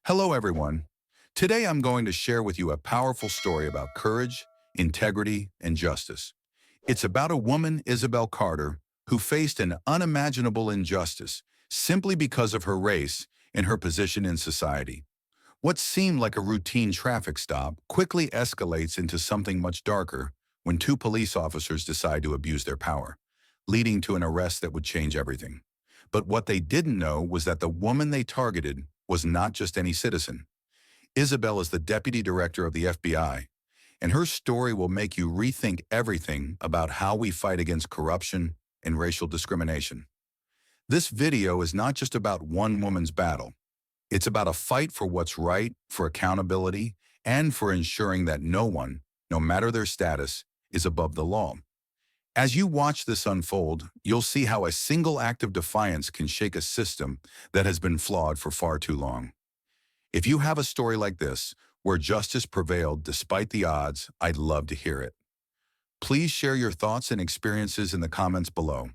Hello, everyone. Today I'm going to share with you a powerful story about courage, integrity, and justice. It's about a woman, Isabel Carter, who faced an unimaginable injustice simply because of her race and her position in society. What seemed like a routine traffic stop quickly escalates into something much darker when two police officers decide to abuse their power, leading to an arrest that would change everything. But what they didn't know was that the woman they targeted was not just any citizen. Isabel is the deputy director of the FBI, and her story will make you rethink everything about how we fight against corruption and racial discrimination. This video is not just about one woman's battle. It's about a fight for what's right, for accountability, and for ensuring that no one, no matter their status, is above the law. As you watch this unfold, you'll see how a single act of defiance can shake a system that has been flawed for far too long. If you have a story like this, where justice prevailed despite the odds, I'd love to hear it. Please share your thoughts and experiences in the comments below.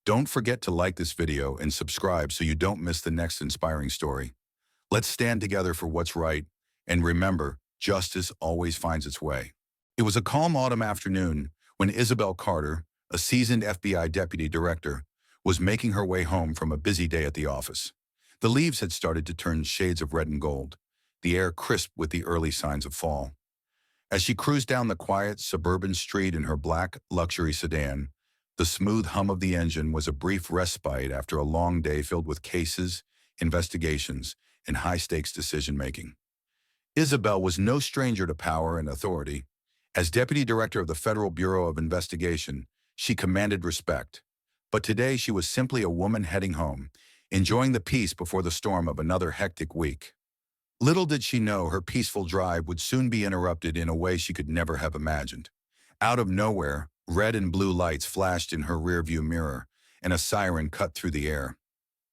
Don't forget to like this video and subscribe so you don't miss the next inspiring story. Let's stand together for what's right, and remember, justice always finds its way. It was a calm autumn afternoon when Isabel Carter, a seasoned FBI deputy director, was making her way home from a busy day at the office. The leaves had started to turn shades of red and gold, the air crisp with the early signs of fall. As she cruised down the quiet suburban street in her black luxury sedan, the smooth hum of the engine was a brief respite after a long day filled with cases, investigations, and high-stakes decision-making. Isabel was no stranger to power and authority. As deputy director of the Federal Bureau of Investigation, she commanded respect. But today she was simply a woman heading home, enjoying the peace before the storm of another hectic week. Little did she know her peaceful drive would soon be interrupted in a way she could never have imagined. Out of nowhere, red and blue lights flashed in her rearview mirror, and a siren cut through the air.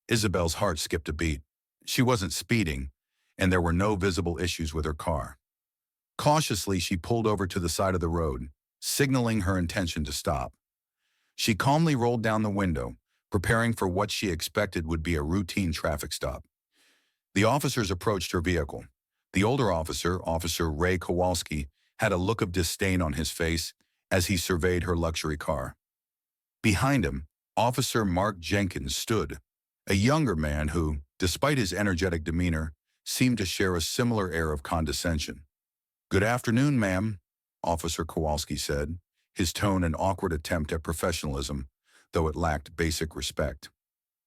Isabel's heart skipped a beat. She wasn't speeding, and there were no visible issues with her car. Cautiously, she pulled over to the side of the road, signaling her intention to stop. She calmly rolled down the window, preparing for what she expected would be a routine traffic stop. The officers approached her vehicle. The older officer, Officer Ray Kowalski, had a look of disdain on his face as he surveyed her luxury car. Behind him, Officer Mark Jenkins stood, a younger man who, despite his energetic demeanor, seemed to share a similar air of condescension. "Good afternoon, ma'am," Officer Kowalski said, his tone an awkward attempt at professionalism, though it lacked basic respect.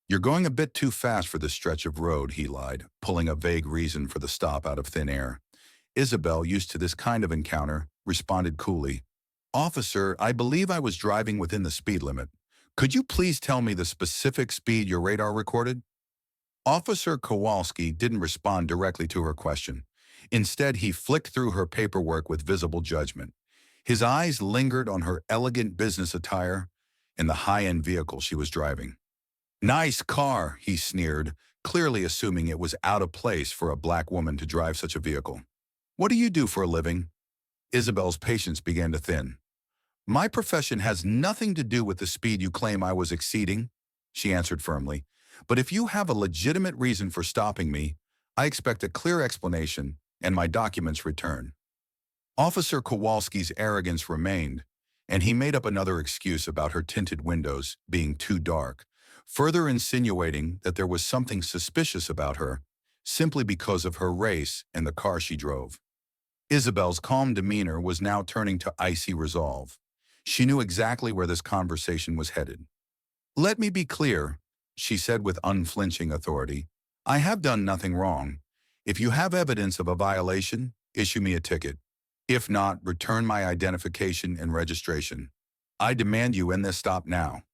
"You're going a bit too fast for this stretch of road," he lied, pulling a vague reason for the stop out of thin air. Isabel, used to this kind of encounter, responded coolly, "Officer, I believe I was driving within the speed limit. Could you please tell me the specific speed your radar recorded?" Officer Kowalski didn't respond directly to her question. Instead, he flicked through her paperwork with visible judgment. His eyes lingered on her elegant business attire and the high-end vehicle she was driving. "Nice car," he sneered, clearly assuming it was out of place for a black woman to drive such a vehicle. "What do you do for a living?" Isabel's patience began to thin. "My profession has nothing to do with the speed you claim I was exceeding," she answered firmly. "But if you have a legitimate reason for stopping me, I expect a clear explanation and my documents returned." Officer Kowalski's arrogance remained, and he made up another excuse about her tinted windows being too dark, further insinuating that there was something suspicious about her simply because of her race and the car she drove. Isabel's calm demeanor was now turning to icy resolve. She knew exactly where this conversation was headed. "Let me be clear," she said with unflinching authority. "I have done nothing wrong. If you have evidence of a violation, issue me a ticket. If not, return my identification and registration. I demand you end this stop now."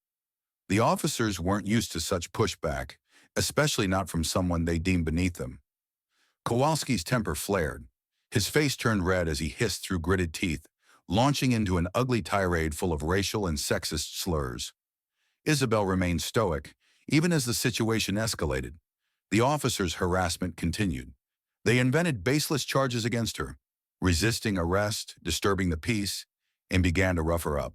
The officers weren't used to such pushback, especially not from someone they deemed beneath them. Kowalski's temper flared. His face turned red as he hissed through gritted teeth, launching into an ugly tirade full of racial and sexist slurs. Isabel remained stoic, even as the situation escalated. The officers' harassment continued. They invented baseless charges against her, resisting arrest, disturbing the peace, and began to rough her up.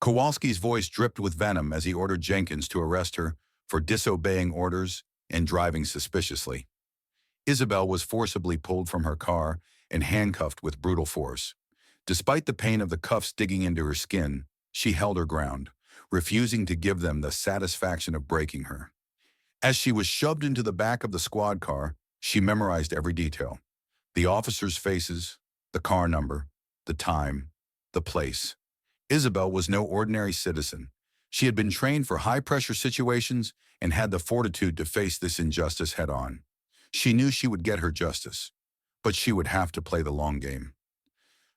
Kowalski's voice dripped with venom as he ordered Jenkins to arrest her for disobeying orders and driving suspiciously. Isabel was forcibly pulled from her car and handcuffed with brutal force. Despite the pain of the cuffs digging into her skin, she held her ground, refusing to give them the satisfaction of breaking her. As she was shoved into the back of the squad car, she memorized every detail. The officers' faces, the car number, the time, the place. Isabel was no ordinary citizen. She had been trained for high-pressure situations and had the fortitude to face this injustice head-on. She knew she would get her justice, but she would have to play the long game.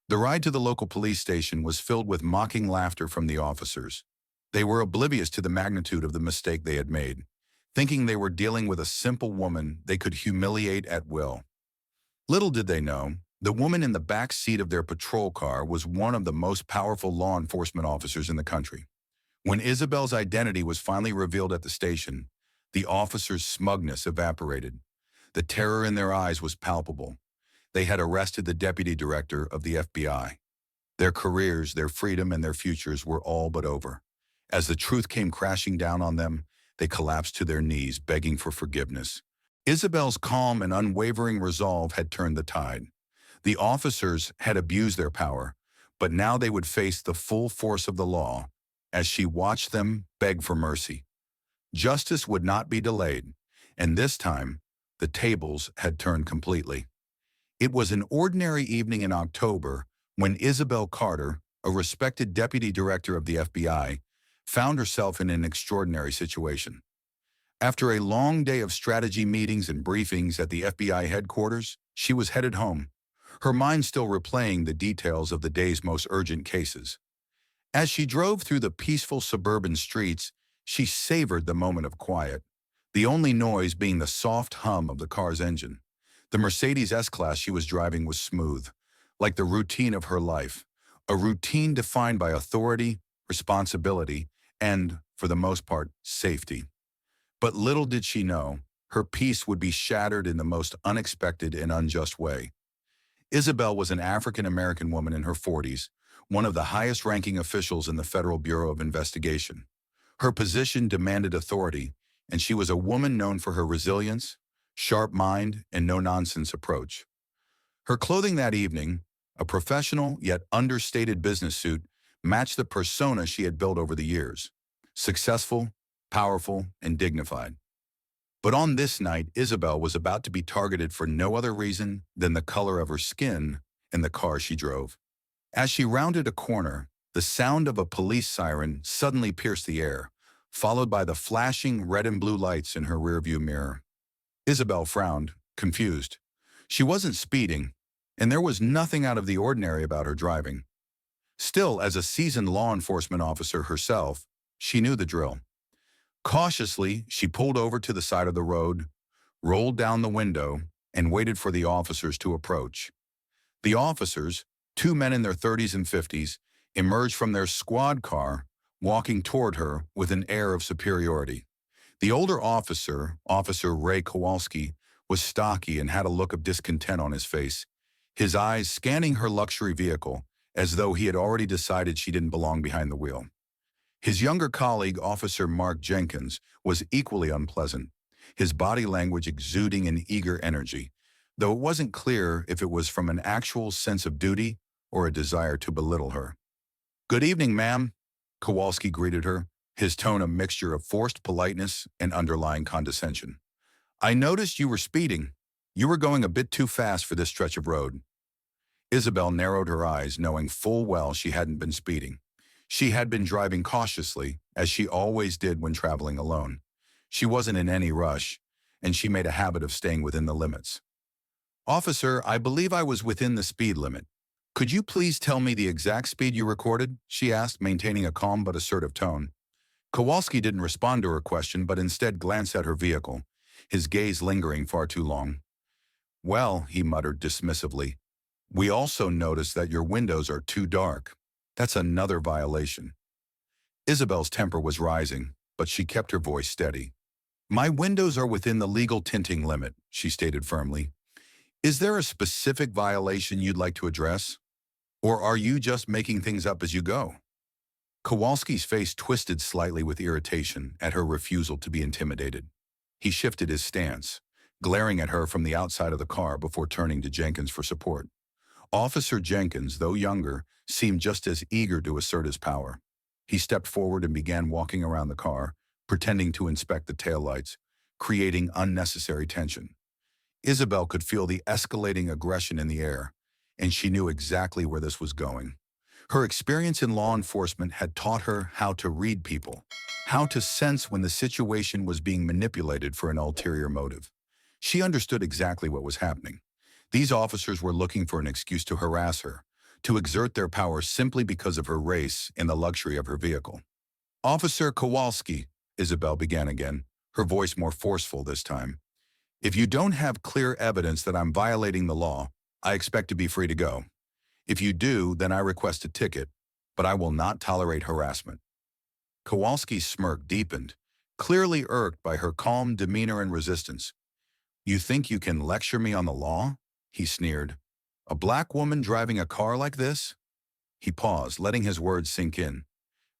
The ride to the local police station was filled with mocking laughter from the officers. They were oblivious to the magnitude of the mistake they had made, thinking they were dealing with a simple woman they could humiliate at will. Little did they know, the woman in the back seat of their patrol car was one of the most powerful law enforcement officers in the country. When Isabel's identity was finally revealed at the station, the officers' smugness evaporated. The terror in their eyes was palpable. They had arrested the deputy director of the FBI. Their careers, their freedom, and their futures were all but over. As the truth came crashing down on them, they collapsed to their knees, begging for forgiveness. Isabel's calm and unwavering resolve had turned the tide. The officers had abused their power, but now they would face the full force of the law as she watched them beg for mercy. Justice would not be delayed, and this time, the tables had turned completely. It was an ordinary evening in October when Isabel Carter, a respected deputy director of the FBI, found herself in an extraordinary situation. After a long day of strategy meetings and briefings at the FBI headquarters, she was headed home, her mind still replaying the details of the day's most urgent cases. As she drove through the peaceful suburban streets, she savored the moment of quiet, the only noise being the soft hum of the car's engine. The Mercedes S-Class she was driving was smooth, like the routine of her life, a routine defined by authority, responsibility, and, for the most part, safety. But little did she know, her peace would be shattered in the most unexpected and unjust way. Isabel was an African-American woman in her 40s, one of the highest-ranking officials in the Federal Bureau of Investigation. Her position demanded authority, and she was a woman known for her resilience, sharp mind, and no-nonsense approach. Her clothing that evening, a professional yet understated business suit, matched the persona she had built over the years: successful, powerful, and dignified. But on this night, Isabel was about to be targeted for no other reason than the color of her skin and the car she drove. As she rounded a corner, the sound of a police siren suddenly pierced the air, followed by the flashing red and blue lights in her rearview mirror. Isabel frowned, confused. She wasn't speeding, and there was nothing out of the ordinary about her driving. Still, as a seasoned law enforcement officer herself, she knew the drill. Cautiously, she pulled over to the side of the road, rolled down the window, and waited for the officers to approach. The officers, two men in their 30s and 50s, emerged from their squad car, walking toward her with an air of superiority. The older officer, Officer Ray Kowalski, was stocky and had a look of discontent on his face, his eyes scanning her luxury vehicle as though he had already decided she didn't belong behind the wheel. His younger colleague, Officer Mark Jenkins, was equally unpleasant, his body language exuding an eager energy, though it wasn't clear if it was from an actual sense of duty or a desire to belittle her. "Good evening, ma'am," Kowalski greeted her, his tone a mixture of forced politeness and underlying condescension. "I noticed you were speeding. You were going a bit too fast for this stretch of road." Isabel narrowed her eyes, knowing full well she hadn't been speeding. She had been driving cautiously, as she always did when traveling alone. She wasn't in any rush, and she made a habit of staying within the limits. "Officer, I believe I was within the speed limit. Could you please tell me the exact speed you recorded?" she asked, maintaining a calm but assertive tone. Kowalski didn't respond to her question, but instead glanced at her vehicle, his gaze lingering far too long. "Well," he muttered dismissively, "we also noticed that your windows are too dark. That's another violation." Isabel's temper was rising, but she kept her voice steady. "My windows are within the legal tinting limit," she stated firmly. "Is there a specific violation you'd like to address? Or are you just making things up as you go?" Kowalski's face twisted slightly with irritation at her refusal to be intimidated. He shifted his stance, glaring at her from the outside of the car before turning to Jenkins for support. Officer Jenkins, though younger, seemed just as eager to assert his power. He stepped forward and began walking around the car, pretending to inspect the taillights, creating unnecessary tension. Isabel could feel the escalating aggression in the air, and she knew exactly where this was going. Her experience in law enforcement had taught her how to read people, how to sense when the situation was being manipulated for an ulterior motive. She understood exactly what was happening. These officers were looking for an excuse to harass her, to exert their power simply because of her race and the luxury of her vehicle. Officer Kowalski, Isabel began again, her voice more forceful this time. If you don't have clear evidence that I'm violating the law, I expect to be free to go. If you do, then I request a ticket, but I will not tolerate harassment. Kowalski's smirk deepened, clearly irked by her calm demeanor and resistance. You think you can lecture me on the law? He sneered. A black woman driving a car like this? He paused, letting his words sink in.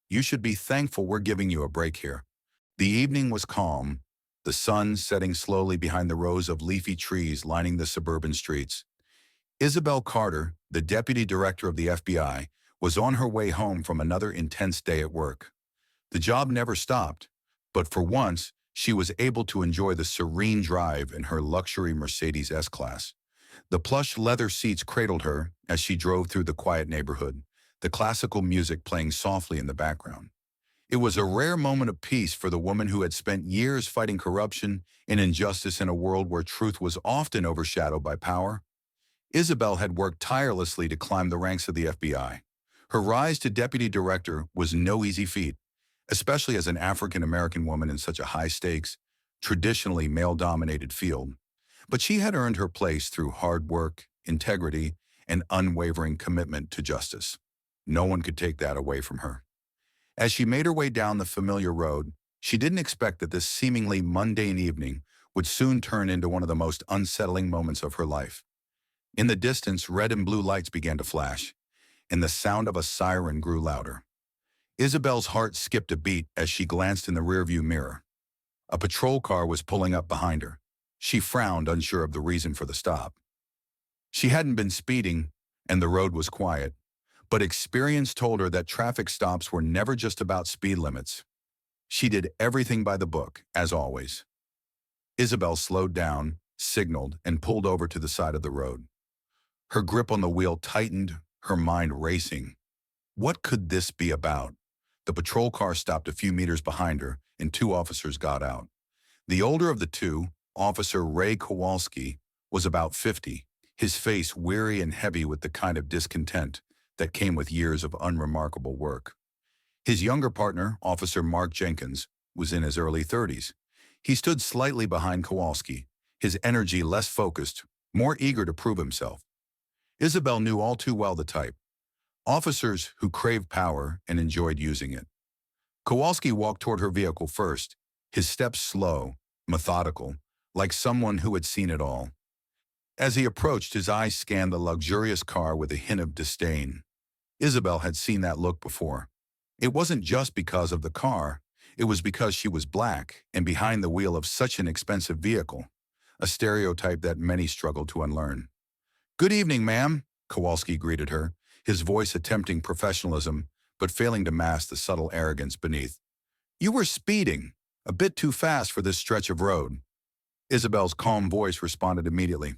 You should be thankful we're giving you a break here. The evening was calm, the sun setting slowly behind the rows of leafy trees lining the suburban streets. Isabel Carter, the deputy director of the FBI, was on her way home from another intense day at work. The job never stopped, but for once, she was able to enjoy the serene drive in her luxury Mercedes S-Class. The plush leather seats cradled her as she drove through the quiet neighborhood, the classical music playing softly in the background. It was a rare moment of peace for the woman who had spent years fighting corruption and injustice in a world where truth was often overshadowed by power. Isabel had worked tirelessly to climb the ranks of the FBI. Her rise to deputy director was no easy feat, especially as an African-American woman in such a high-stakes, traditionally male-dominated field. But she had earned her place through hard work, integrity, and unwavering commitment to justice. No one could take that away from her. As she made her way down the familiar road, she didn't expect that this seemingly mundane evening would soon turn into one of the most unsettling moments of her life. In the distance, red and blue lights began to flash, and the sound of a siren grew louder. Isabel's heart skipped a beat as she glanced in the rearview mirror. A patrol car was pulling up behind her. She frowned, unsure of the reason for the stop. She hadn't been speeding, and the road was quiet, but experience told her that traffic stops were never just about speed limits. She did everything by the book, as always. Isabel slowed down, signaled, and pulled over to the side of the road. Her grip on the wheel tightened, her mind racing. What could this be about? The patrol car stopped a few meters behind her, and two officers got out. The older of the two, Officer Ray Kowalski, was about 50, his face weary and heavy with the kind of discontent that came with years of unremarkable work. His younger partner, Officer Mark Jenkins, was in his early 30s. He stood slightly behind Kowalski, his energy less focused, more eager to prove himself. Isabel knew all too well the type. Officers who craved power and enjoyed using it. Kowalski walked toward her vehicle first, his steps slow, methodical, like someone who had seen it all. As he approached, his eyes scanned the luxurious car with a hint of disdain. Isabel had seen that look before. It wasn't just because of the car, it was because she was black and behind the wheel of such an expensive vehicle, a stereotype that many struggled to unlearn. "Good evening, ma'am," Kowalski greeted her, his voice attempting professionalism, but failing to mask the subtle arrogance beneath. "You were speeding, a bit too fast for this stretch of road." Isabel's calm voice responded immediately.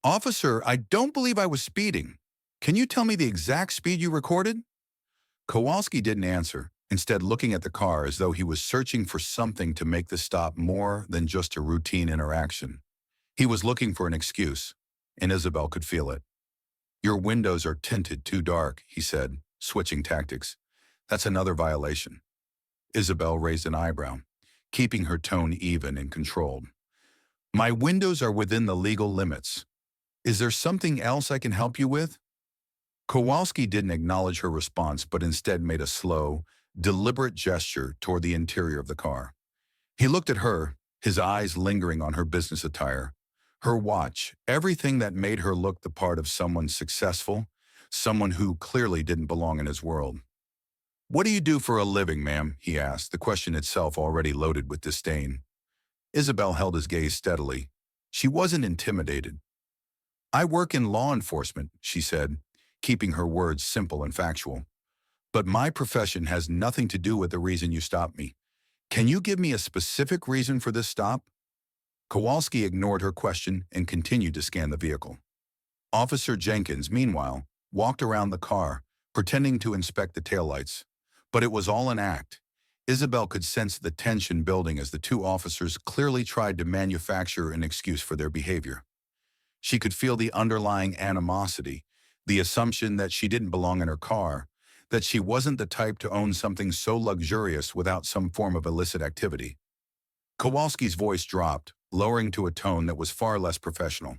"Officer, I don't believe I was speeding. Can you tell me the exact speed you recorded?" Kowalski didn't answer, instead looking at the car as though he was searching for something to make the stop more than just a routine interaction. He was looking for an excuse, and Isabel could feel it. "Your windows are tinted too dark," he said, switching tactics. "That's another violation." Isabel raised an eyebrow, keeping her tone even and controlled. "My windows are within the legal limits. Is there something else I can help you with?" Kowalski didn't acknowledge her response, but instead made a slow, deliberate gesture toward the interior of the car. He looked at her, his eyes lingering on her business attire, her watch, everything that made her look the part of someone successful, someone who clearly didn't belong in his world. "What do you do for a living, ma'am?" he asked, the question itself already loaded with disdain. Isabel held his gaze steadily. She wasn't intimidated. "I work in law enforcement," she said, keeping her words simple and factual. "But my profession has nothing to do with the reason you stopped me. Can you give me a specific reason for this stop?" Kowalski ignored her question and continued to scan the vehicle. Officer Jenkins, meanwhile, walked around the car, pretending to inspect the taillights. But it was all an act. Isabel could sense the tension building as the two officers clearly tried to manufacture an excuse for their behavior. She could feel the underlying animosity, the assumption that she didn't belong in her car, that she wasn't the type to own something so luxurious without some form of illicit activity. Kowalski's voice dropped, lowering to a tone that was far less professional.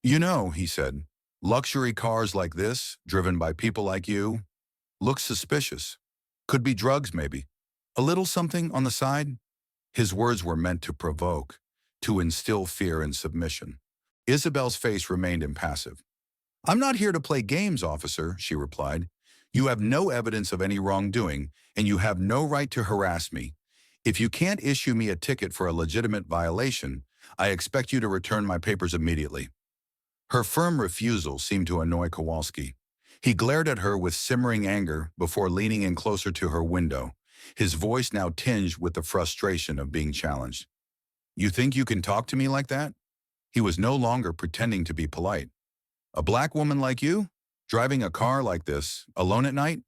"You know," he said, "luxury cars like this, driven by people like you, look suspicious. Could be drugs, maybe. A little something on the side?" His words were meant to provoke, to instill fear and submission. Isabel's face remained impassive. "I'm not here to play games, officer," she replied. "You have no evidence of any wrongdoing, and you have no right to harass me. If you can't issue me a ticket for a legitimate violation, I expect you to return my papers immediately." Her firm refusal seemed to annoy Kowalski. He glared at her with simmering anger before leaning in closer to her window, his voice now tinged with the frustration of being challenged. "You think you can talk to me like that?" He was no longer pretending to be polite. "A black woman like you? Driving a car like this, alone at night?"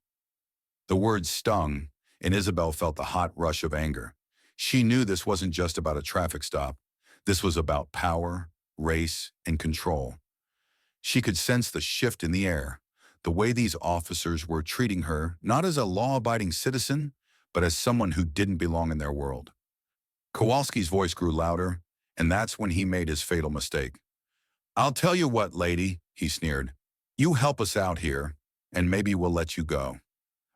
The words stung, and Isabel felt the hot rush of anger. She knew this wasn't just about a traffic stop. This was about power, race, and control. She could sense the shift in the air, the way these officers were treating her not as a law-abiding citizen, but as someone who didn't belong in their world. Kowalski's voice grew louder, and that's when he made his fatal mistake. "I'll tell you what, lady," he sneered. "You help us out here, and maybe we'll let you go.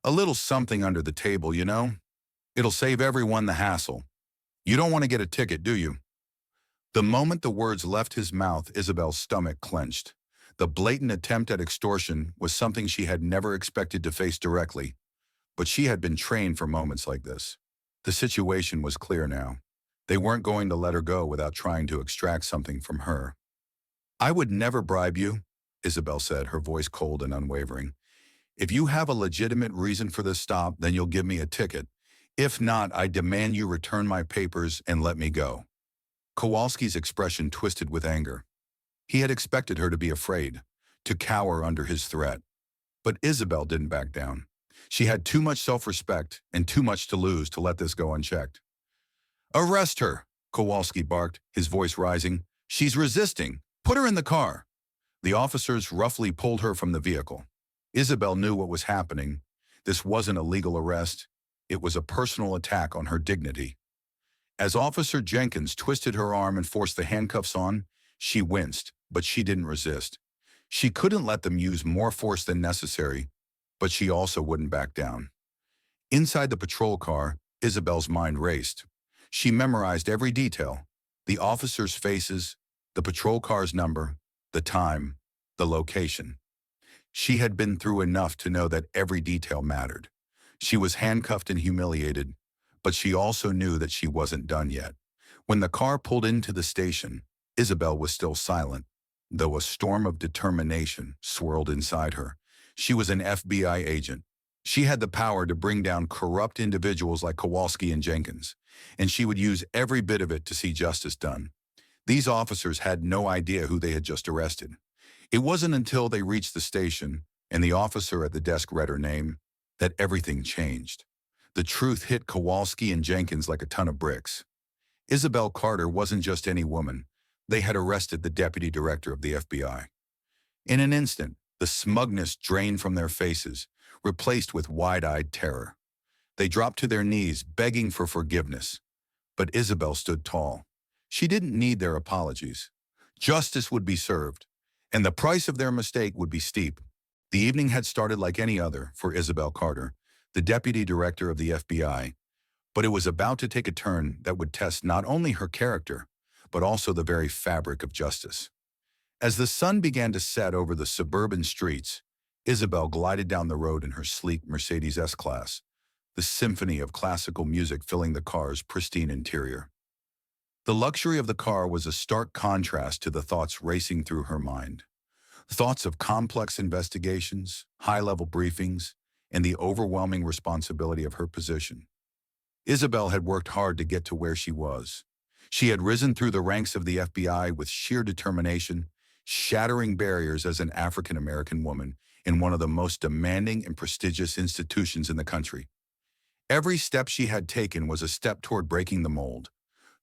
A little something under the table, you know? It'll save everyone the hassle. You don't want to get a ticket, do you?" The moment the words left his mouth, Isabel's stomach clenched. The blatant attempt at extortion was something she had never expected to face directly, but she had been trained for moments like this. The situation was clear now. They weren't going to let her go without trying to extract something from her. "I would never bribe you," Isabel said, her voice cold and unwavering. "If you have a legitimate reason for this stop, then you'll give me a ticket. If not, I demand you return my papers and let me go." Kowalski's expression twisted with anger. He had expected her to be afraid, to cower under his threat. But Isabel didn't back down. She had too much self-respect and too much to lose to let this go unchecked. "Arrest her," Kowalski barked, his voice rising. "She's resisting. Put her in the car." The officers roughly pulled her from the vehicle. Isabel knew what was happening. This wasn't a legal arrest. It was a personal attack on her dignity. As Officer Jenkins twisted her arm and forced the handcuffs on, she winced, but she didn't resist. She couldn't let them use more force than necessary, but she also wouldn't back down. Inside the patrol car, Isabel's mind raced. She memorized every detail: the officers' faces, the patrol car's number, the time, the location. She had been through enough to know that every detail mattered. She was handcuffed and humiliated, but she also knew that she wasn't done yet. When the car pulled into the station, Isabel was still silent, though a storm of determination swirled inside her. She was an FBI agent. She had the power to bring down corrupt individuals like Kowalski and Jenkins, and she would use every bit of it to see justice done. These officers had no idea who they had just arrested. It wasn't until they reached the station and the officer at the desk read her name that everything changed. The truth hit Kowalski and Jenkins like a ton of bricks. Isabel Carter wasn't just any woman. They had arrested the deputy director of the FBI. In an instant, the smugness drained from their faces, replaced with wide-eyed terror. They dropped to their knees, begging for forgiveness. But Isabel stood tall. She didn't need their apologies. Justice would be served, and the price of their mistake would be steep. The evening had started like any other for Isabel Carter, the deputy director of the FBI, but it was about to take a turn that would test not only her character, but also the very fabric of justice. As the sun began to set over the suburban streets, Isabel glided down the road in her sleek Mercedes S-Class, the symphony of classical music filling the car's pristine interior. The luxury of the car was a stark contrast to the thoughts racing through her mind. Thoughts of complex investigations, high-level briefings, and the overwhelming responsibility of her position. Isabel had worked hard to get to where she was. She had risen through the ranks of the FBI with sheer determination, shattering barriers as an African-American woman in one of the most demanding and prestigious institutions in the country. Every step she had taken was a step toward breaking the mold,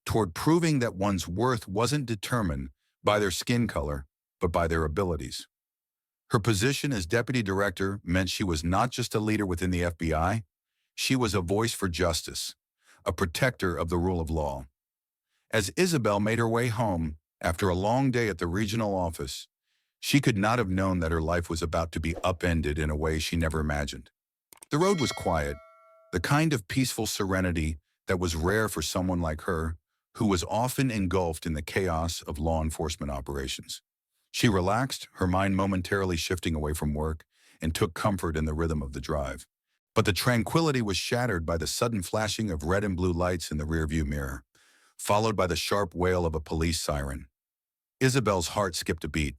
toward proving that one's worth wasn't determined by their skin color, but by their abilities. Her position as deputy director meant she was not just a leader within the FBI, she was a voice for justice, a protector of the rule of law. As Isabel made her way home after a long day at the regional office, she could not have known that her life was about to be upended in a way she never imagined. The road was quiet, the kind of peaceful serenity that was rare for someone like her, who was often engulfed in the chaos of law enforcement operations. She relaxed, her mind momentarily shifting away from work, and took comfort in the rhythm of the drive. But the tranquility was shattered by the sudden flashing of red and blue lights in the rearview mirror, followed by the sharp wail of a police siren. Isabel's heart skipped a beat.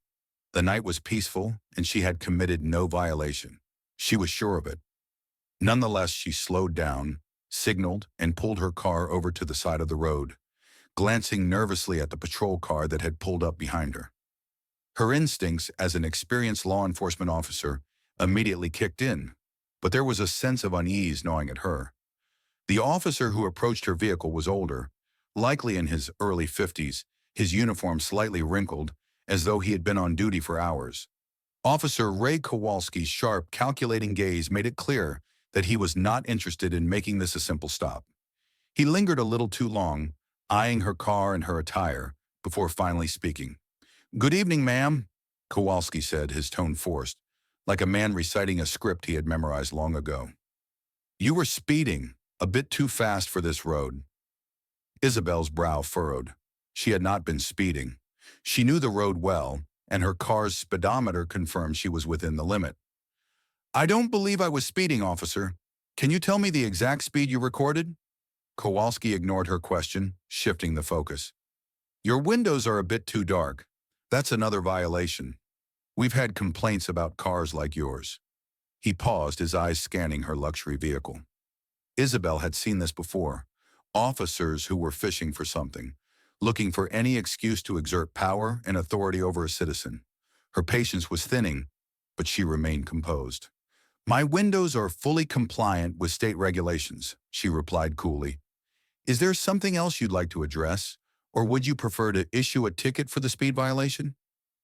The night was peaceful, and she had committed no violation. She was sure of it. Nonetheless, she slowed down, signaled, and pulled her car over to the side of the road, glancing nervously at the patrol car that had pulled up behind her. Her instincts as an experienced law enforcement officer immediately kicked in, but there was a sense of unease gnawing at her. The officer who approached her vehicle was older, likely in his early 50s, his uniform slightly wrinkled, as though he had been on duty for hours. Officer Ray Kowalski's sharp, calculating gaze made it clear that he was not interested in making this a simple stop. He lingered a little too long, eyeing her car and her attire, before finally speaking. "Good evening, ma'am," Kowalski said, his tone forced, like a man reciting a script he had memorized long ago. "You were speeding, a bit too fast for this road." Isabel's brow furrowed. She had not been speeding. She knew the road well, and her car's speedometer confirmed she was within the limit. "I don't believe I was speeding, officer. Can you tell me the exact speed you recorded?" Kowalski ignored her question, shifting the focus. "Your windows are a bit too dark. That's another violation. We've had complaints about cars like yours." He paused, his eyes scanning her luxury vehicle. Isabel had seen this before. Officers who were fishing for something, looking for any excuse to exert power and authority over a citizen. Her patience was thinning, but she remained composed. "My windows are fully compliant with state regulations," she replied coolly. "Is there something else you'd like to address, or would you prefer to issue a ticket for the speed violation?"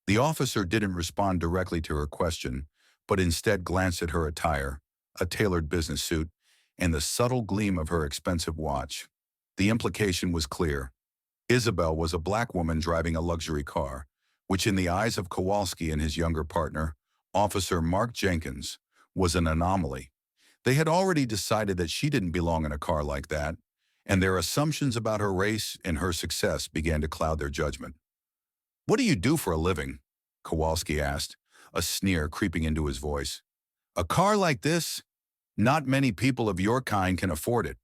The officer didn't respond directly to her question, but instead glanced at her attire, a tailored business suit, and the subtle gleam of her expensive watch. The implication was clear. Isabel was a black woman driving a luxury car, which in the eyes of Kowalski and his younger partner, Officer Mark Jenkins, was an anomaly. They had already decided that she didn't belong in a car like that, and their assumptions about her race and her success began to cloud their judgment. "What do you do for a living?" Kowalski asked, a sneer creeping into his voice. "A car like this? Not many people of your kind can afford it.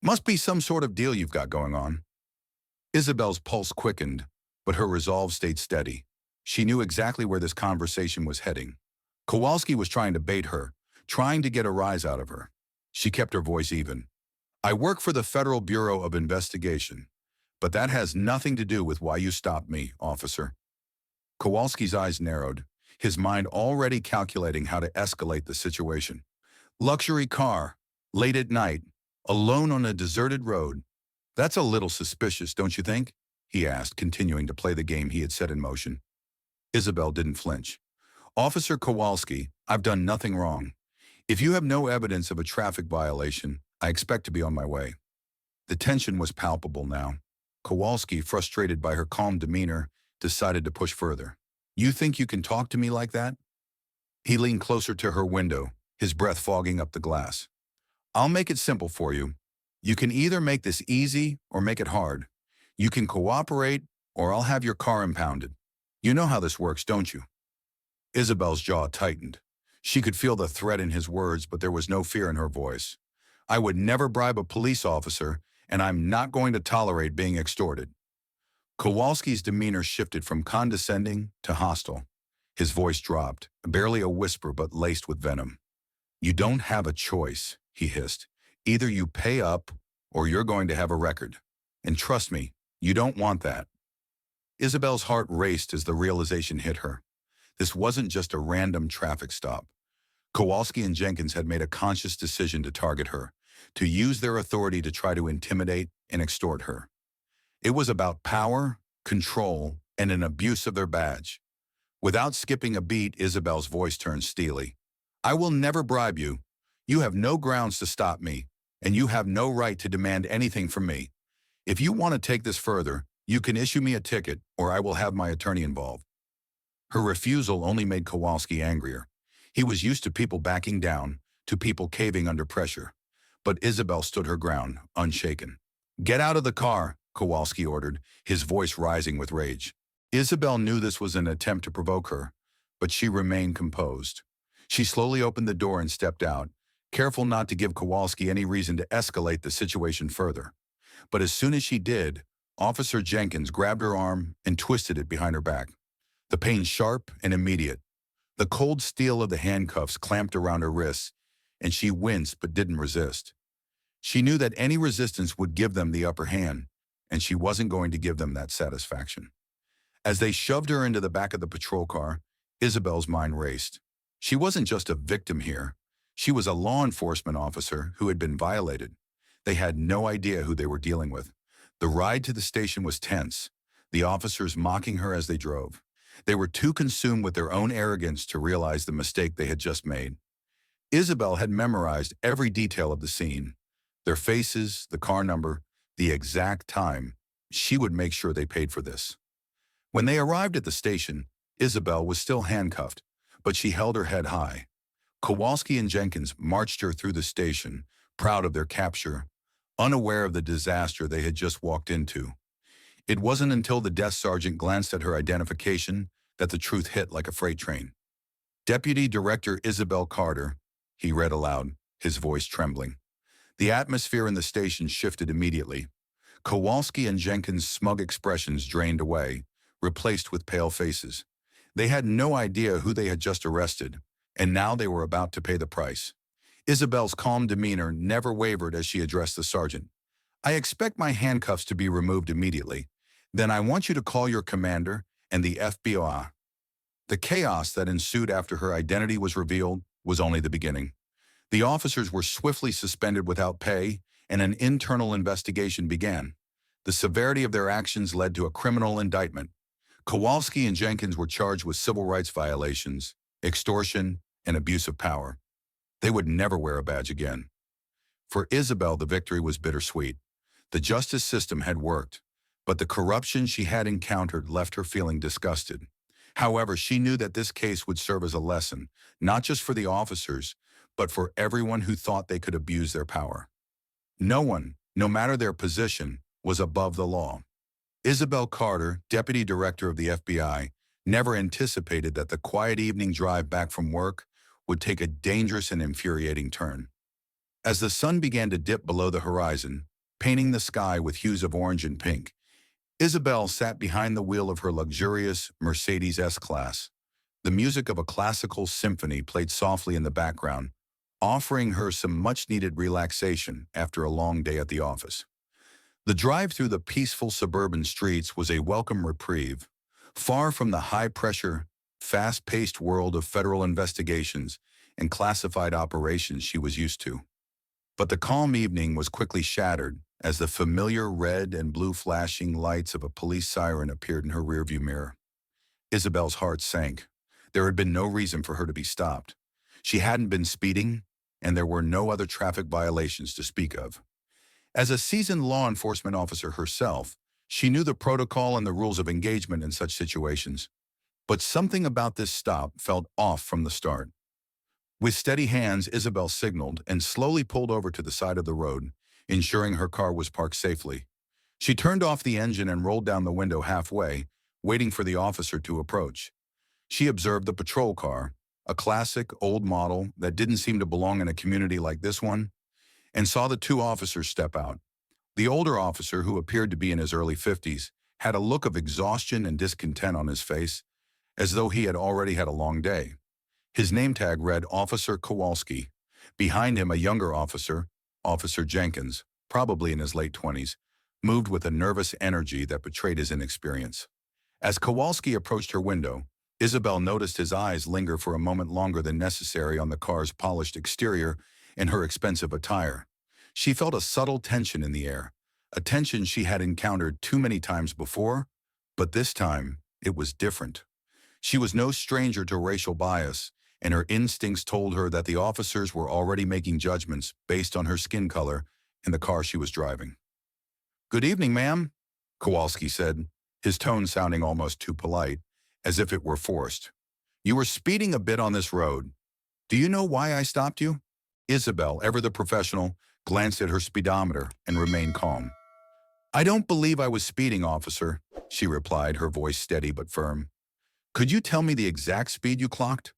Must be some sort of deal you've got going on." Isabel's pulse quickened, but her resolve stayed steady. She knew exactly where this conversation was heading. Kowalski was trying to bait her, trying to get a rise out of her. She kept her voice even. "I work for the Federal Bureau of Investigation, but that has nothing to do with why you stopped me, officer." Kowalski's eyes narrowed, his mind already calculating how to escalate the situation. "Luxury car, late at night, alone on a deserted road. That's a little suspicious, don't you think?" he asked, continuing to play the game he had set in motion. Isabel didn't flinch. "Officer Kowalski, I've done nothing wrong. If you have no evidence of a traffic violation, I expect to be on my way." The tension was palpable now. Kowalski, frustrated by her calm demeanor, decided to push further. "You think you can talk to me like that?" He leaned closer to her window, his breath fogging up the glass. "I'll make it simple for you. You can either make this easy or make it hard. You can cooperate, or I'll have your car impounded. You know how this works, don't you?" Isabel's jaw tightened. She could feel the threat in his words, but there was no fear in her voice. "I would never bribe a police officer, and I'm not going to tolerate being extorted. Kowalski's demeanor shifted from condescending to hostile. His voice dropped, barely a whisper but laced with venom. You don't have a choice, he hissed. Either you pay up or you're going to have a record. And trust me, you don't want that. Isabel's heart raced as the realization hit her. This wasn't just a random traffic stop. Kowalski and Jenkins had made a conscious decision to target her, to use their authority to try to intimidate and extort her. It was about power, control, and an abuse of their badge. Without skipping a beat, Isabel's voice turned steely. I will never bribe you. You have no grounds to stop me, and you have no right to demand anything from me. If you want to take this further, you can issue me a ticket, or I will have my attorney involved. Her refusal only made Kowalski angrier. He was used to people backing down, to people caving under pressure. But Isabel stood her ground, unshaken. Get out of the car, Kowalski ordered, his voice rising with rage. Isabel knew this was an attempt to provoke her, but she remained composed. She slowly opened the door and stepped out, careful not to give Kowalski any reason to escalate the situation further. But as soon as she did, Officer Jenkins grabbed her arm and twisted it behind her back. The pain sharp and immediate. The cold steel of the handcuffs clamped around her wrists, and she winced but didn't resist. She knew that any resistance would give them the upper hand, and she wasn't going to give them that satisfaction. As they shoved her into the back of the patrol car, Isabel's mind raced. She wasn't just a victim here. She was a law enforcement officer who had been violated. They had no idea who they were dealing with. The ride to the station was tense, the officers mocking her as they drove. They were too consumed with their own arrogance to realize the mistake they had just made. Isabel had memorized every detail of the scene. Their faces, the car number, the exact time. She would make sure they paid for this. When they arrived at the station, Isabel was still handcuffed, but she held her head high. Kowalski and Jenkins marched her through the station, proud of their capture, unaware of the disaster they had just walked into. It wasn't until the desk sergeant glanced at her identification that the truth hit like a freight train. Deputy Director Isabel Carter, he read aloud, his voice trembling. The atmosphere in the station shifted immediately. Kowalski and Jenkins' smug expressions drained away, replaced with pale faces. They had no idea who they had just arrested, and now they were about to pay the price. Isabel's calm demeanor never wavered as she addressed the sergeant. I expect my handcuffs to be removed immediately. Then I want you to call your commander and the FBI. The chaos that ensued after her identity was revealed was only the beginning. The officers were swiftly suspended without pay, and an internal investigation began. The severity of their actions led to a criminal indictment. Kowalski and Jenkins were charged with civil rights violations, extortion, and abuse of power. They would never wear a badge again. For Isabel, the victory was bittersweet. The justice system had worked, but the corruption she had encountered left her feeling disgusted. However, she knew that this case would serve as a lesson, not just for the officers, but for everyone who thought they could abuse their power. No one, no matter their position, was above the law. Isabel Carter, Deputy Director of the FBI, never anticipated that the quiet evening drive back from work would take a dangerous and infuriating turn. As the sun began to dip below the horizon, painting the sky with hues of orange and pink, Isabel sat behind the wheel of her luxurious Mercedes S-Class. The music of a classical symphony played softly in the background, offering her some much-needed relaxation after a long day at the office. The drive through the peaceful suburban streets was a welcome reprieve, far from the high-pressure, fast-paced world of federal investigations and classified operations she was used to. But the calm evening was quickly shattered as the familiar red and blue flashing lights of a police siren appeared in her rearview mirror. Isabel's heart sank. There had been no reason for her to be stopped. She hadn't been speeding, and there were no other traffic violations to speak of. As a seasoned law enforcement officer herself, she knew the protocol and the rules of engagement in such situations. But something about this stop felt off from the start. With steady hands, Isabel signaled and slowly pulled over to the side of the road, ensuring her car was parked safely. She turned off the engine and rolled down the window halfway, waiting for the officer to approach. She observed the patrol car, a classic old model that didn't seem to belong in a community like this one, and saw the two officers step out. The older officer, who appeared to be in his early 50s, had a look of exhaustion and discontent on his face, as though he had already had a long day. His name tag read Officer Kowalski. Behind him, a younger officer, Officer Jenkins, probably in his late 20s, moved with a nervous energy that betrayed his inexperience. As Kowalski approached her window, Isabel noticed his eyes linger for a moment longer than necessary on the car's polished exterior and her expensive attire. She felt a subtle tension in the air, a tension she had encountered too many times before, but this time it was different. She was no stranger to racial bias, and her instincts told her that the officers were already making judgments based on her skin color and the car she was driving. "Good evening, ma'am," Kowalski said, his tone sounding almost too polite, as if it were forced. "You were speeding a bit on this road. Do you know why I stopped you?" Isabel, ever the professional, glanced at her speedometer and remained calm. "I don't believe I was speeding, officer," she replied, her voice steady but firm. "Could you tell me the exact speed you clocked?"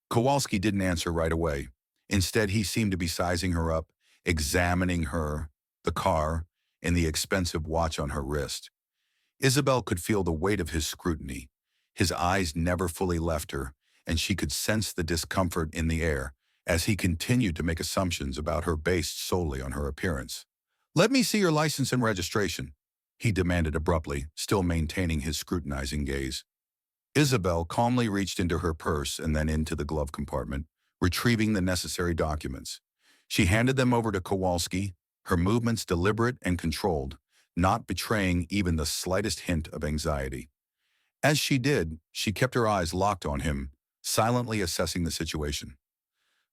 Kowalski didn't answer right away. Instead, he seemed to be sizing her up, examining her, the car, and the expensive watch on her wrist. Isabel could feel the weight of his scrutiny. His eyes never fully left her, and she could sense the discomfort in the air as he continued to make assumptions about her based solely on her appearance. "Let me see your license and registration," he demanded abruptly, still maintaining his scrutinizing gaze. Isabel calmly reached into her purse and then into the glove compartment, retrieving the necessary documents. She handed them over to Kowalski, her movements deliberate and controlled, not betraying even the slightest hint of anxiety. As she did, she kept her eyes locked on him, silently assessing the situation.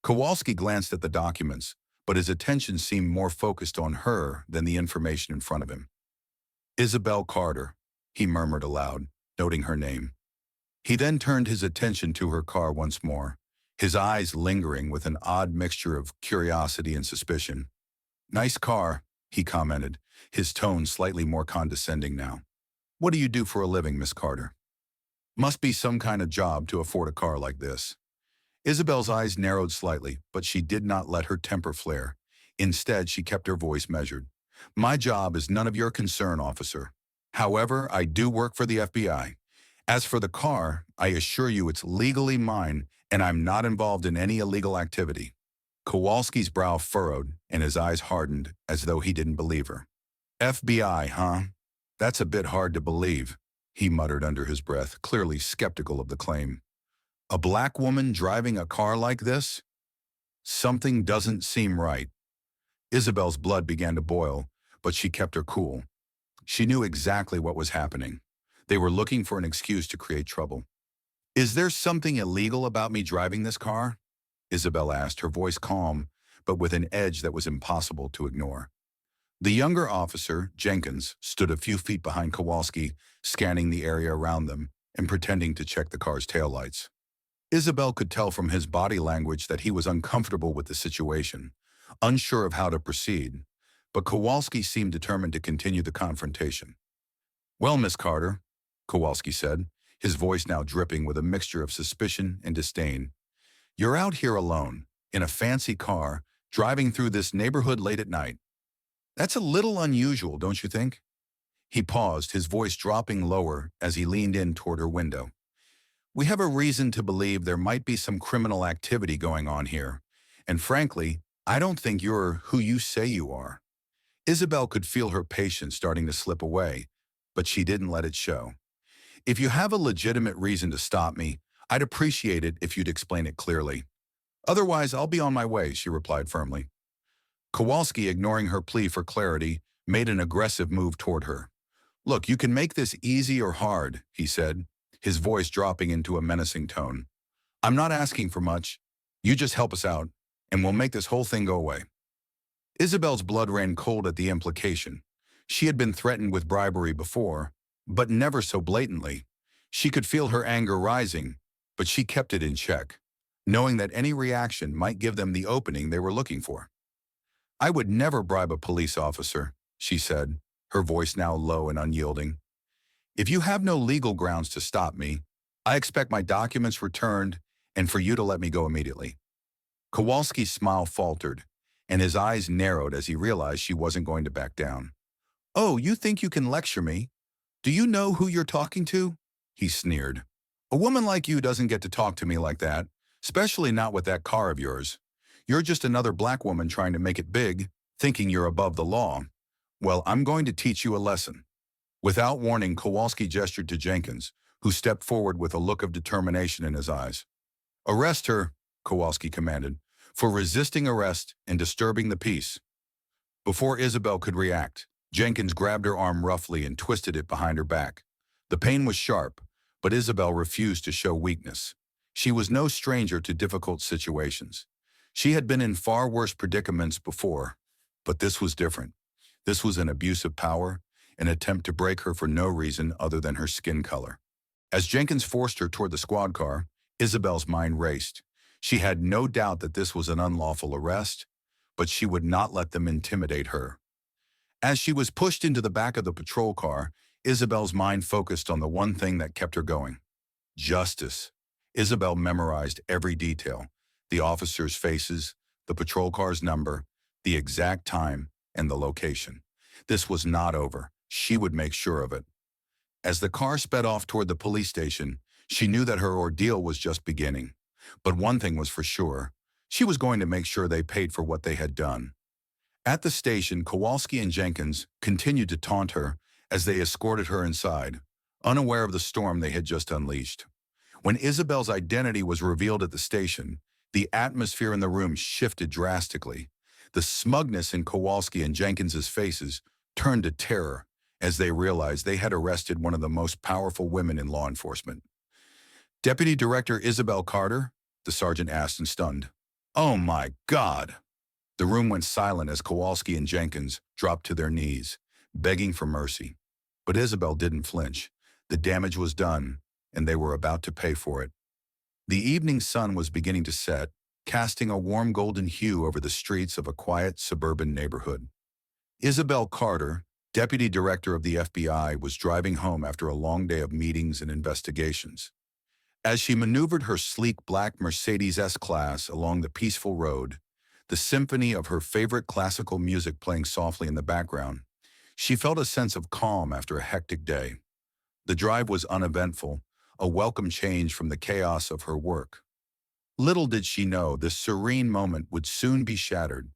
Kowalski glanced at the documents, but his attention seemed more focused on her than the information in front of him. "Isabel Carter," he murmured aloud, noting her name. He then turned his attention to her car once more, his eyes lingering with an odd mixture of curiosity and suspicion. "Nice car," he commented, his tone slightly more condescending now. "What do you do for a living, Miss Carter?" "Must be some kind of job to afford a car like this." Isabel's eyes narrowed slightly, but she did not let her temper flare. Instead, she kept her voice measured. "My job is none of your concern, officer. However, I do work for the FBI. As for the car, I assure you it's legally mine, and I'm not involved in any illegal activity." Kowalski's brow furrowed, and his eyes hardened, as though he didn't believe her. "FBI, huh? That's a bit hard to believe," he muttered under his breath, clearly skeptical of the claim. "A black woman driving a car like this? Something doesn't seem right." Isabel's blood began to boil, but she kept her cool. She knew exactly what was happening. They were looking for an excuse to create trouble. "Is there something illegal about me driving this car?" Isabel asked, her voice calm, but with an edge that was impossible to ignore. The younger officer, Jenkins, stood a few feet behind Kowalski, scanning the area around them and pretending to check the car's taillights. Isabel could tell from his body language that he was uncomfortable with the situation, unsure of how to proceed, but Kowalski seemed determined to continue the confrontation. "Well, Miss Carter," Kowalski said, his voice now dripping with a mixture of suspicion and disdain, "you're out here alone, in a fancy car, driving through this neighborhood late at night. That's a little unusual, don't you think?" He paused, his voice dropping lower as he leaned in toward her window. "We have a reason to believe there might be some criminal activity going on here, and frankly, I don't think you're who you say you are." Isabel could feel her patience starting to slip away, but she didn't let it show. "If you have a legitimate reason to stop me, I'd appreciate it if you'd explain it clearly. Otherwise, I'll be on my way," she replied firmly. Kowalski, ignoring her plea for clarity, made an aggressive move toward her. "Look, you can make this easy or hard," he said, his voice dropping into a menacing tone. "I'm not asking for much. You just help us out, and we'll make this whole thing go away." Isabel's blood ran cold at the implication. She had been threatened with bribery before, but never so blatantly. She could feel her anger rising, but she kept it in check, knowing that any reaction might give them the opening they were looking for. "I would never bribe a police officer," she said, her voice now low and unyielding. "If you have no legal grounds to stop me, I expect my documents returned and for you to let me go immediately." Kowalski's smile faltered, and his eyes narrowed as he realized she wasn't going to back down. "Oh, you think you can lecture me? Do you know who you're talking to?" He sneered. "A woman like you doesn't get to talk to me like that, especially not with that car of yours. You're just another black woman trying to make it big, thinking you're above the law. Well, I'm going to teach you a lesson." Without warning, Kowalski gestured to Jenkins, who stepped forward with a look of determination in his eyes. "Arrest her," Kowalski commanded, "for resisting arrest and disturbing the peace." Before Isabel could react, Jenkins grabbed her arm roughly and twisted it behind her back. The pain was sharp, but Isabel refused to show weakness. She was no stranger to difficult situations. She had been in far worse predicaments before, but this was different. This was an abuse of power, an attempt to break her for no reason other than her skin color. As Jenkins forced her toward the squad car, Isabel's mind raced. She had no doubt that this was an unlawful arrest, but she would not let them intimidate her. As she was pushed into the back of the patrol car, Isabel's mind focused on the one thing that kept her going: justice. Isabel memorized every detail: the officers' faces, the patrol car's number, the exact time, and the location. This was not over. She would make sure of it. As the car sped off toward the police station, she knew that her ordeal was just beginning. But one thing was for sure: she was going to make sure they paid for what they had done. At the station, Kowalski and Jenkins continued to taunt her as they escorted her inside, unaware of the storm they had just unleashed. When Isabel's identity was revealed at the station, the atmosphere in the room shifted drastically. The smugness in Kowalski and Jenkins's faces turned to terror as they realized they had arrested one of the most powerful women in law enforcement. "Deputy Director Isabel Carter?" the sergeant asked in stunned. "Oh my God!" The room went silent as Kowalski and Jenkins dropped to their knees, begging for mercy. But Isabel didn't flinch. The damage was done, and they were about to pay for it. The evening sun was beginning to set, casting a warm golden hue over the streets of a quiet suburban neighborhood. Isabel Carter, Deputy Director of the FBI, was driving home after a long day of meetings and investigations. As she maneuvered her sleek black Mercedes S-Class along the peaceful road, the symphony of her favorite classical music playing softly in the background, she felt a sense of calm after a hectic day. The drive was uneventful, a welcome change from the chaos of her work. Little did she know this serene moment would soon be shattered.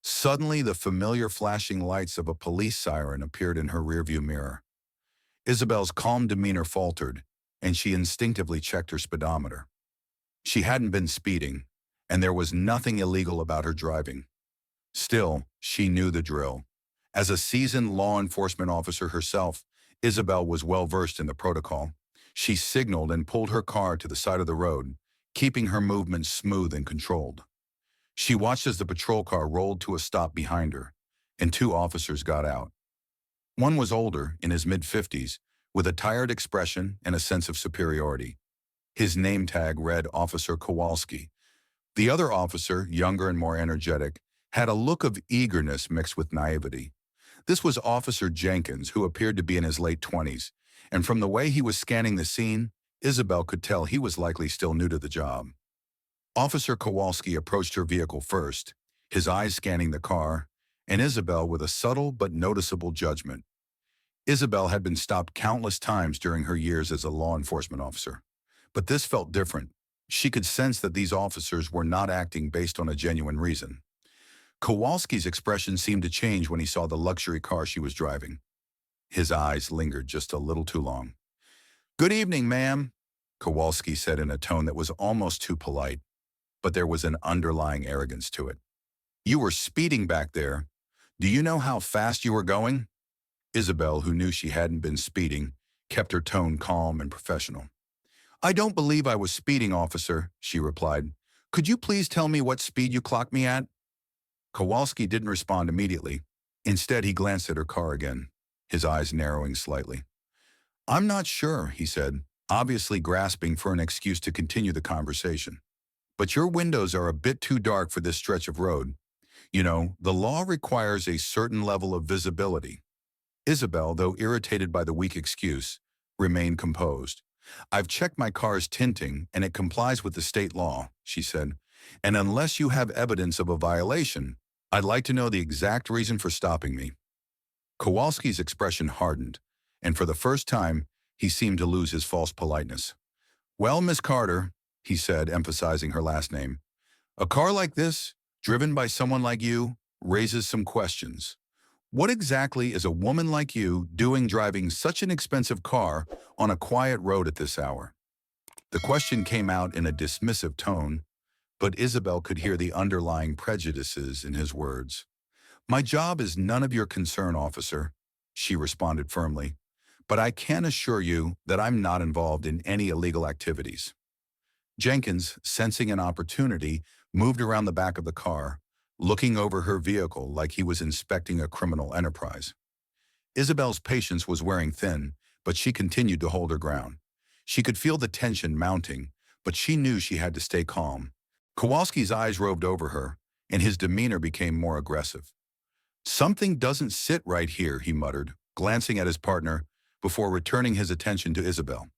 Suddenly, the familiar flashing lights of a police siren appeared in her rearview mirror. Isabel's calm demeanor faltered, and she instinctively checked her speedometer. She hadn't been speeding, and there was nothing illegal about her driving. Still, she knew the drill. As a seasoned law enforcement officer herself, Isabel was well versed in the protocol. She signaled and pulled her car to the side of the road, keeping her movements smooth and controlled. She watched as the patrol car rolled to a stop behind her, and two officers got out. One was older, in his mid-50s, with a tired expression and a sense of superiority. His name tag read Officer Kowalski. The other officer, younger and more energetic, had a look of eagerness mixed with naivety. This was Officer Jenkins, who appeared to be in his late 20s, and from the way he was scanning the scene, Isabel could tell he was likely still new to the job. Officer Kowalski approached her vehicle first, his eyes scanning the car, and Isabel with a subtle but noticeable judgment. Isabel had been stopped countless times during her years as a law enforcement officer, but this felt different. She could sense that these officers were not acting based on a genuine reason. Kowalski's expression seemed to change when he saw the luxury car she was driving. His eyes lingered just a little too long. "Good evening, ma'am," Kowalski said in a tone that was almost too polite, but there was an underlying arrogance to it. "You were speeding back there. Do you know how fast you were going?" Isabel, who knew she hadn't been speeding, kept her tone calm and professional. "I don't believe I was speeding, officer," she replied. "Could you please tell me what speed you clocked me at?" Kowalski didn't respond immediately. Instead, he glanced at her car again, his eyes narrowing slightly. "I'm not sure," he said, obviously grasping for an excuse to continue the conversation. "But your windows are a bit too dark for this stretch of road. You know, the law requires a certain level of visibility." Isabel, though irritated by the weak excuse, remained composed. "I've checked my car's tinting, and it complies with the state law," she said. "And unless you have evidence of a violation, I'd like to know the exact reason for stopping me. Kowalski's expression hardened, and for the first time, he seemed to lose his false politeness. Well, Miss Carter, he said, emphasizing her last name, a car like this, driven by someone like you, raises some questions. What exactly is a woman like you doing driving such an expensive car on a quiet road at this hour? The question came out in a dismissive tone, but Isabel could hear the underlying prejudices in his words. My job is none of your concern, officer, she responded firmly, but I can assure you that I'm not involved in any illegal activities. Jenkins, sensing an opportunity, moved around the back of the car, looking over her vehicle like he was inspecting a criminal enterprise. Isabel's patience was wearing thin, but she continued to hold her ground. She could feel the tension mounting, but she knew she had to stay calm. Kowalski's eyes roved over her, and his demeanor became more aggressive. Something doesn't sit right here, he muttered, glancing at his partner before returning his attention to Isabel.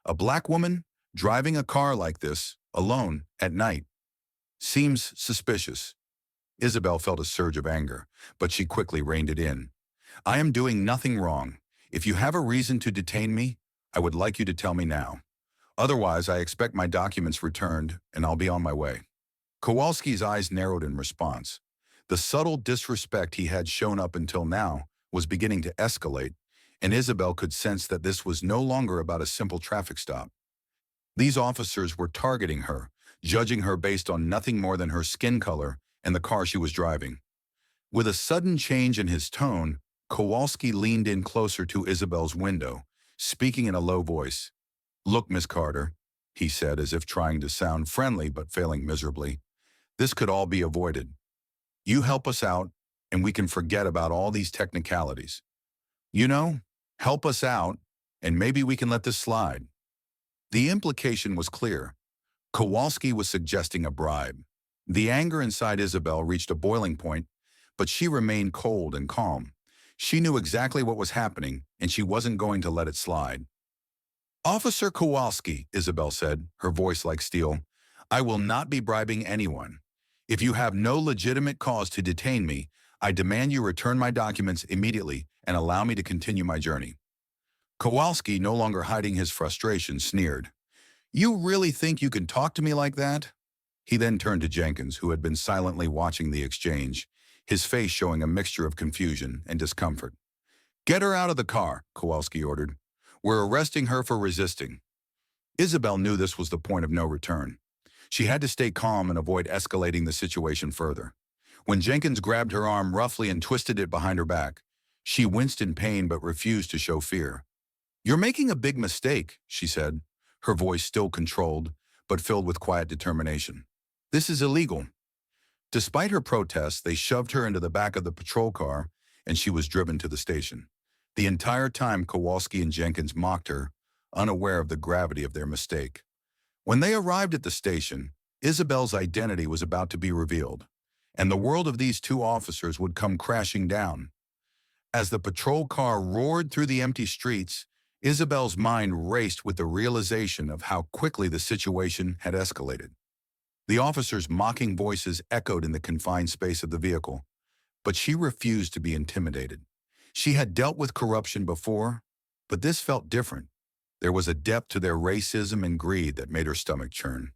A black woman driving a car like this, alone, at night, seems suspicious. Isabel felt a surge of anger, but she quickly reined it in. I am doing nothing wrong. If you have a reason to detain me, I would like you to tell me now. Otherwise, I expect my documents returned, and I'll be on my way. Kowalski's eyes narrowed in response. The subtle disrespect he had shown up until now was beginning to escalate, and Isabel could sense that this was no longer about a simple traffic stop. These officers were targeting her, judging her based on nothing more than her skin color and the car she was driving. With a sudden change in his tone, Kowalski leaned in closer to Isabel's window, speaking in a low voice. Look, Miss Carter, he said as if trying to sound friendly but failing miserably. This could all be avoided. You help us out, and we can forget about all these technicalities. You know, help us out, and maybe we can let this slide. The implication was clear. Kowalski was suggesting a bribe. The anger inside Isabel reached a boiling point, but she remained cold and calm. She knew exactly what was happening, and she wasn't going to let it slide. Officer Kowalski, Isabel said, her voice like steel, I will not be bribing anyone. If you have no legitimate cause to detain me, I demand you return my documents immediately and allow me to continue my journey. Kowalski, no longer hiding his frustration, sneered. You really think you can talk to me like that? He then turned to Jenkins, who had been silently watching the exchange, his face showing a mixture of confusion and discomfort. Get her out of the car, Kowalski ordered. We're arresting her for resisting. Isabel knew this was the point of no return. She had to stay calm and avoid escalating the situation further. When Jenkins grabbed her arm roughly and twisted it behind her back, she winced in pain but refused to show fear. You're making a big mistake, she said, her voice still controlled, but filled with quiet determination. This is illegal. Despite her protests, they shoved her into the back of the patrol car, and she was driven to the station. The entire time, Kowalski and Jenkins mocked her, unaware of the gravity of their mistake. When they arrived at the station, Isabel's identity was about to be revealed, and the world of these two officers would come crashing down. As the patrol car roared through the empty streets, Isabel's mind raced with the realization of how quickly the situation had escalated. The officers' mocking voices echoed in the confined space of the vehicle, but she refused to be intimidated. She had dealt with corruption before, but this felt different. There was a depth to their racism and greed that made her stomach churn.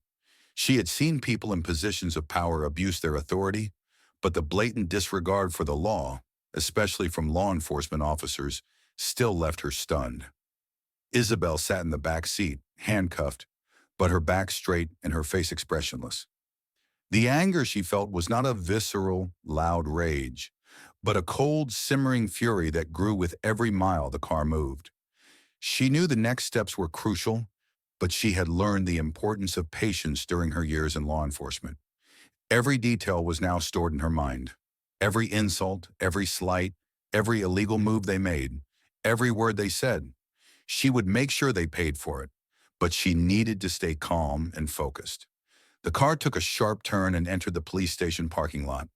She had seen people in positions of power abuse their authority, but the blatant disregard for the law, especially from law enforcement officers, still left her stunned. Isabel sat in the back seat, handcuffed, but her back straight and her face expressionless. The anger she felt was not a visceral, loud rage, but a cold, simmering fury that grew with every mile the car moved. She knew the next steps were crucial, but she had learned the importance of patience during her years in law enforcement. Every detail was now stored in her mind. Every insult, every slight, every illegal move they made, every word they said. She would make sure they paid for it, but she needed to stay calm and focused. The car took a sharp turn and entered the police station parking lot.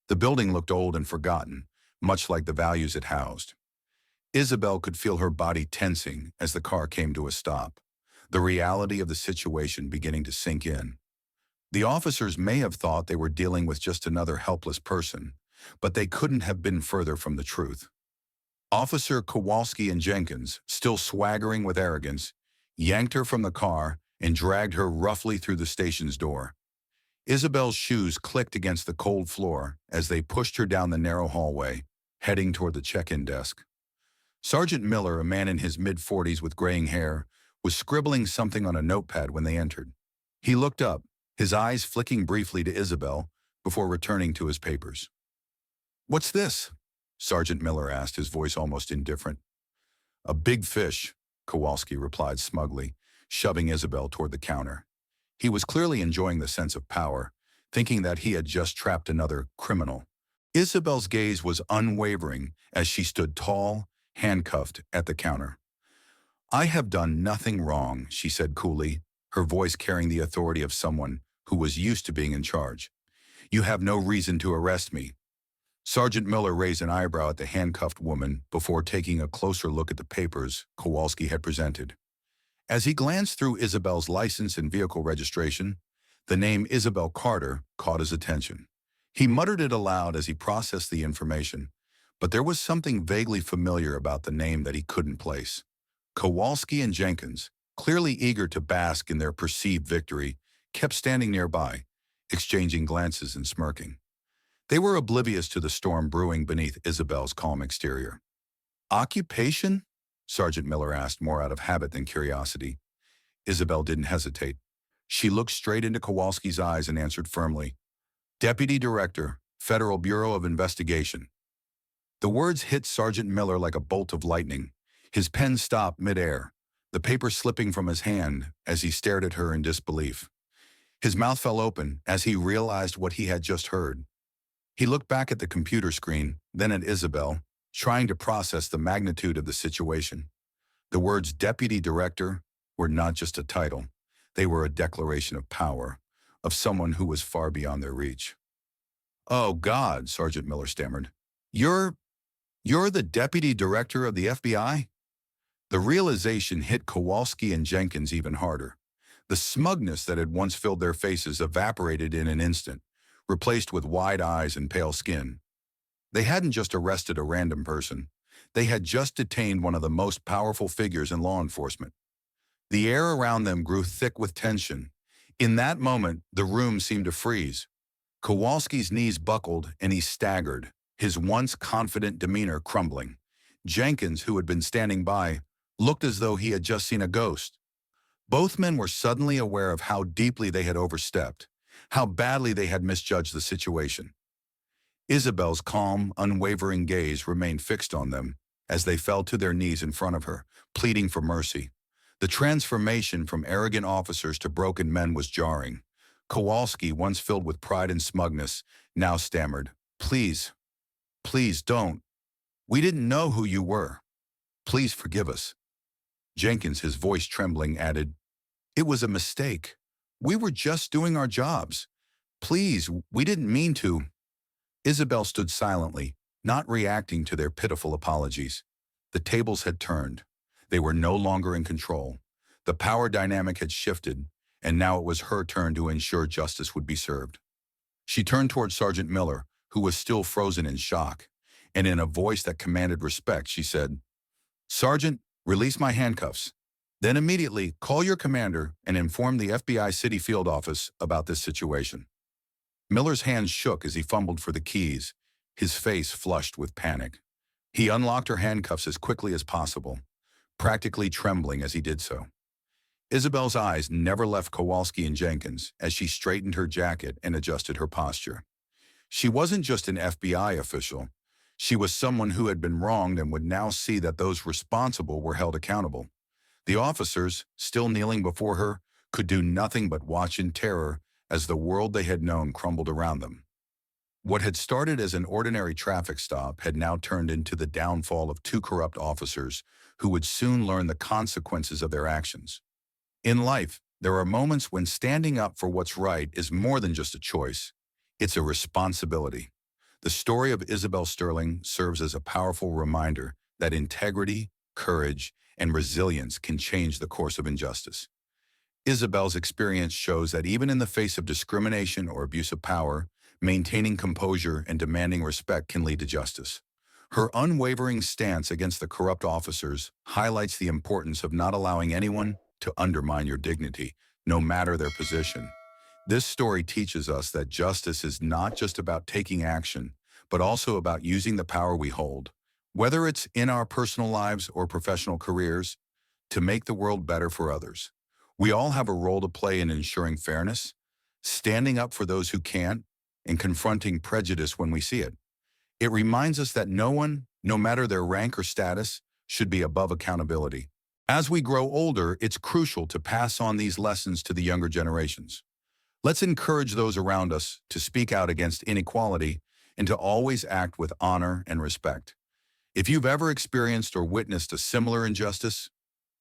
The building looked old and forgotten, much like the values it housed. Isabel could feel her body tensing as the car came to a stop, the reality of the situation beginning to sink in. The officers may have thought they were dealing with just another helpless person, but they couldn't have been further from the truth. Officer Kowalski and Jenkins, still swaggering with arrogance, yanked her from the car and dragged her roughly through the station's door. Isabel's shoes clicked against the cold floor as they pushed her down the narrow hallway, heading toward the check-in desk. Sergeant Miller, a man in his mid-40s with graying hair, was scribbling something on a notepad when they entered. He looked up, his eyes flicking briefly to Isabel before returning to his papers. "What's this?" Sergeant Miller asked, his voice almost indifferent. "A big fish," Kowalski replied smugly, shoving Isabel toward the counter. He was clearly enjoying the sense of power, thinking that he had just trapped another criminal. Isabel's gaze was unwavering as she stood tall, handcuffed at the counter. "I have done nothing wrong," she said coolly, her voice carrying the authority of someone who was used to being in charge. "You have no reason to arrest me." Sergeant Miller raised an eyebrow at the handcuffed woman before taking a closer look at the papers Kowalski had presented. As he glanced through Isabel's license and vehicle registration, the name Isabel Carter caught his attention. He muttered it aloud as he processed the information, but there was something vaguely familiar about the name that he couldn't place. Kowalski and Jenkins, clearly eager to bask in their perceived victory, kept standing nearby, exchanging glances and smirking. They were oblivious to the storm brewing beneath Isabel's calm exterior. "Occupation?" Sergeant Miller asked, more out of habit than curiosity. Isabel didn't hesitate. She looked straight into Kowalski's eyes and answered firmly, "Deputy Director, Federal Bureau of Investigation." The words hit Sergeant Miller like a bolt of lightning. His pen stopped midair, the paper slipping from his hand as he stared at her in disbelief. His mouth fell open as he realized what he had just heard. He looked back at the computer screen, then at Isabel, trying to process the magnitude of the situation. The words Deputy Director were not just a title. They were a declaration of power, of someone who was far beyond their reach. "Oh, God," Sergeant Miller stammered. You're the Deputy Director of the FBI?" The realization hit Kowalski and Jenkins even harder. The smugness that had once filled their faces evaporated in an instant, replaced with wide eyes and pale skin. They hadn't just arrested a random person. They had just detained one of the most powerful figures in law enforcement. The air around them grew thick with tension. In that moment, the room seemed to freeze. Kowalski's knees buckled and he staggered, his once confident demeanor crumbling. Jenkins, who had been standing by, looked as though he had just seen a ghost. Both men were suddenly aware of how deeply they had overstepped, how badly they had misjudged the situation. Isabel's calm, unwavering gaze remained fixed on them as they fell to their knees in front of her, pleading for mercy. The transformation from arrogant officers to broken men was jarring. Kowalski, once filled with pride and smugness, now stammered, "Please, please don't. We didn't know who you were. Please forgive us." Jenkins, his voice trembling, added, "It was a mistake. We were just doing our jobs. Please, we didn't mean to." Isabel stood silently, not reacting to their pitiful apologies. The tables had turned. They were no longer in control. The power dynamic had shifted, and now it was her turn to ensure justice would be served. She turned toward Sergeant Miller, who was still frozen in shock, and in a voice that commanded respect, she said, "Sergeant, release my handcuffs. Then immediately call your commander and inform the FBI City Field Office about this situation." Miller's hands shook as he fumbled for the keys, his face flushed with panic. He unlocked her handcuffs as quickly as possible, practically trembling as he did so. Isabel's eyes never left Kowalski and Jenkins as she straightened her jacket and adjusted her posture. She wasn't just an FBI official. She was someone who had been wronged and would now see that those responsible were held accountable. The officers, still kneeling before her, could do nothing but watch in terror as the world they had known crumbled around them. What had started as an ordinary traffic stop had now turned into the downfall of two corrupt officers who would soon learn the consequences of their actions. In life, there are moments when standing up for what's right is more than just a choice. It's a responsibility. The story of Isabel Sterling serves as a powerful reminder that integrity, courage, and resilience can change the course of injustice. Isabel's experience shows that even in the face of discrimination or abuse of power, maintaining composure and demanding respect can lead to justice. Her unwavering stance against the corrupt officers highlights the importance of not allowing anyone to undermine your dignity, no matter their position. This story teaches us that justice is not just about taking action, but also about using the power we hold, whether it's in our personal lives or professional careers, to make the world better for others. We all have a role to play in ensuring fairness, standing up for those who can't, and confronting prejudice when we see it. It reminds us that no one, no matter their rank or status, should be above accountability. As we grow older, it's crucial to pass on these lessons to the younger generations. Let's encourage those around us to speak out against inequality and to always act with honor and respect. If you've ever experienced or witnessed a similar injustice,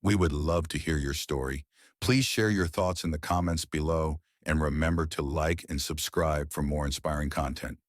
we would love to hear your story. Please share your thoughts in the comments below and remember to like and subscribe for more inspiring content.